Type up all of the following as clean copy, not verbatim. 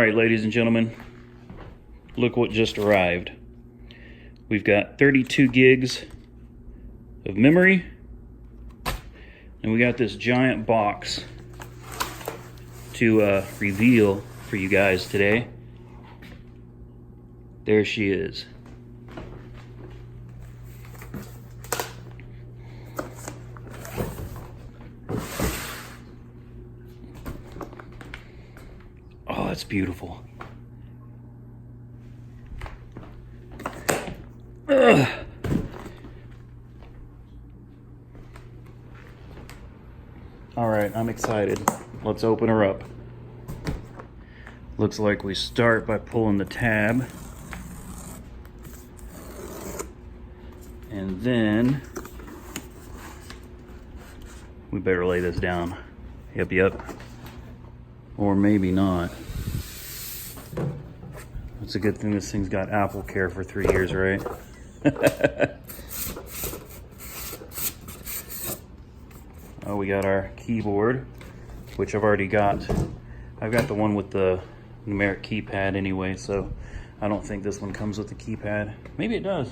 Alright, ladies and gentlemen, look what just arrived. We've got 32 gigs of memory, and we got this giant box to reveal for you guys today. There she is. Oh, that's beautiful. Ugh. All right, I'm excited. Let's open her up. Looks like we start by pulling the tab. And then we better lay this down. Yep. Or maybe not. It's a good thing this thing's got Apple Care for 3 years, right? Oh, we got our keyboard, which I've already got. I've got the one with the numeric keypad anyway, so I don't think this one comes with the keypad. Maybe it does.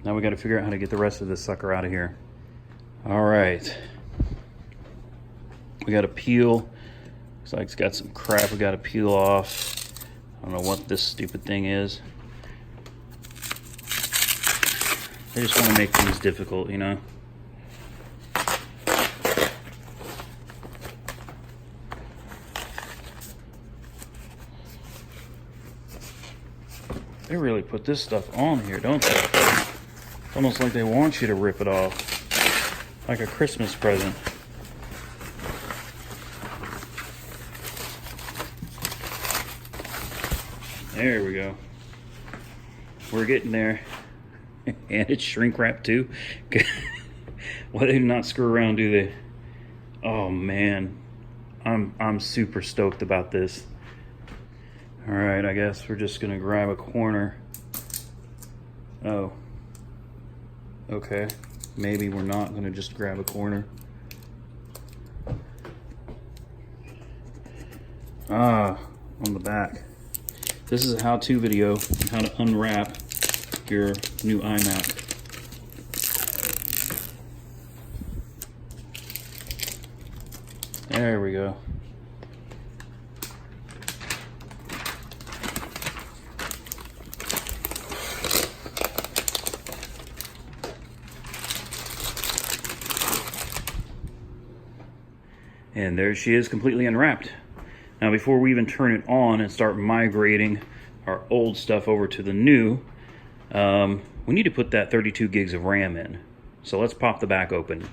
Now we got to figure out how to get the rest of this sucker out of here. All right. We got to peel. Looks like it's got some crap we got to peel off. I don't know what this stupid thing is. They just want to make things difficult, you know? They really put this stuff on here, don't they? It's almost like they want you to rip it off. Like a Christmas present. There we go. We're getting there. And it's shrink wrap too. Why they do not screw around, do they? Oh man. I'm super stoked about this. Alright, I guess we're just gonna grab a corner. Oh. Okay. Maybe we're not gonna just grab a corner. On the back. This is a how-to video on how to unwrap your new iMac. There we go. And there she is, completely unwrapped. Now before we even turn it on and start migrating our old stuff over to the new, we need to put that 32 gigs of RAM in. So let's pop the back open.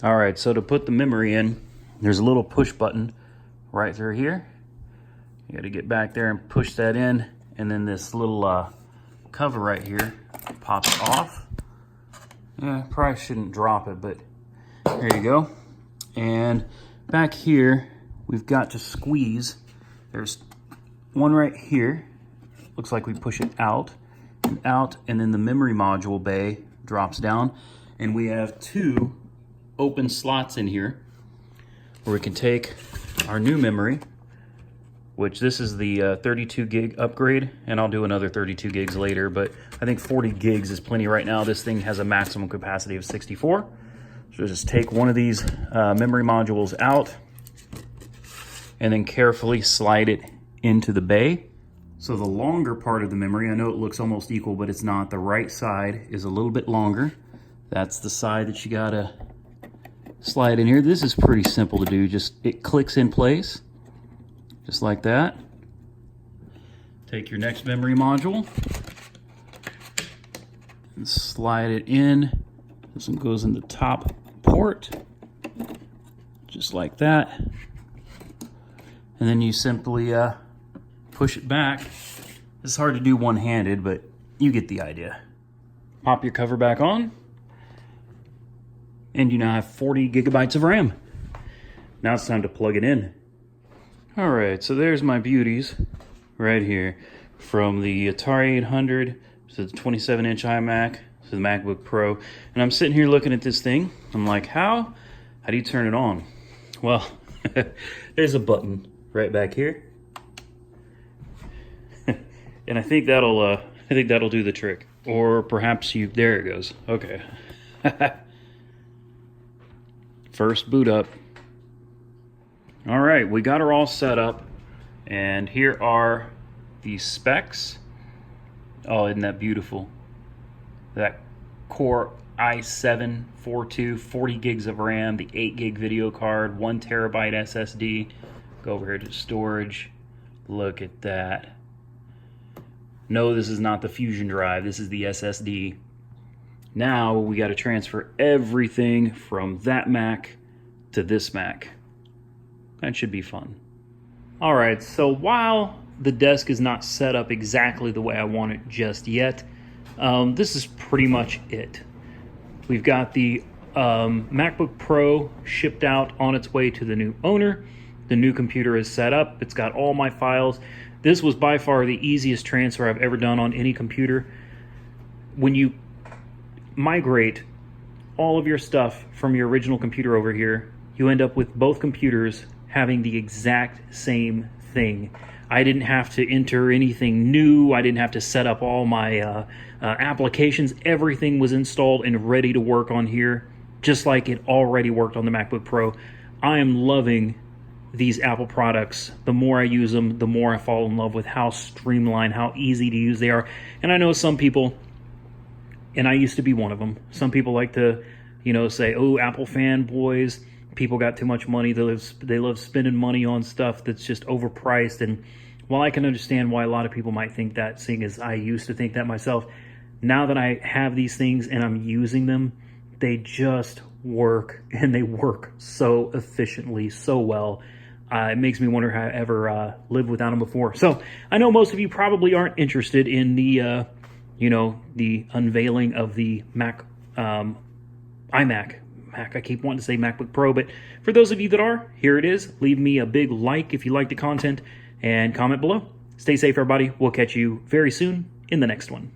All right, so to put the memory in, there's a little push button right through here. You gotta get back there and push that in, and then this little cover right here pops off. Yeah, probably shouldn't drop it, but there you go. And back here, we've got to squeeze. There's one right here. Looks like we push it out, and then the memory module bay drops down. And we have two open slots in here where we can take our new memory, which this is the 32 gig upgrade, and I'll do another 32 gigs later, but I think 40 gigs is plenty right now. This thing has a maximum capacity of 64. So just take one of these memory modules out and then carefully slide it into the bay. So the longer part of the memory, I know it looks almost equal, but it's not. The right side is a little bit longer. That's the side that you gotta slide in here. This is pretty simple to do. Just, it clicks in place, just like that. Take your next memory module and slide it in. This one goes in the top port, just like that. And then you simply push it back. It's hard to do one-handed, but you get the idea. Pop your cover back on, and you now have 40 gigabytes of RAM. Now it's time to plug it in. All right, so there's my beauties right here. From the Atari 800 to the 27-inch iMac, This is the MacBook Pro. And I'm sitting here looking at this thing. I'm like, how do you turn it on? Well, there's a button right back here. And I think that'll do the trick. Or perhaps there it goes. Okay. First boot up. All right, we got her all set up. And here are the specs. Oh, isn't that beautiful? That Core i7-42, 40 gigs of RAM, the 8 gig video card, 1 terabyte SSD. Go over here to storage. Look at that. No, this is not the Fusion drive. This is the SSD. Now we got to transfer everything from that Mac to this Mac. That should be fun. All right, so while the desk is not set up exactly the way I want it just yet, this is pretty much it. We've got the MacBook Pro shipped out on its way to the new owner. The new computer is set up. It's got all my files. This was by far the easiest transfer I've ever done on any computer. When you migrate all of your stuff from your original computer over here, you end up with both computers having the exact same thing. I didn't have to enter anything new. I didn't have to set up all my applications. Everything was installed and ready to work on here, just like it already worked on the MacBook Pro. I am loving these Apple products. The more I use them, the more I fall in love with how streamlined, how easy to use they are. And I know some people, and I used to be one of them, some people like to, say, oh, Apple fanboys, people got too much money. They love spending money on stuff that's just overpriced. And while I can understand why a lot of people might think that, seeing as I used to think that myself, now that I have these things and I'm using them, they just work, and they work so efficiently, so well. It makes me wonder how I ever lived without them before. So I know most of you probably aren't interested in the, the unveiling of the iMac. I keep wanting to say MacBook Pro, but for those of you that are, here it is. Leave me a big like if you like the content and comment below. Stay safe, everybody. We'll catch you very soon in the next one.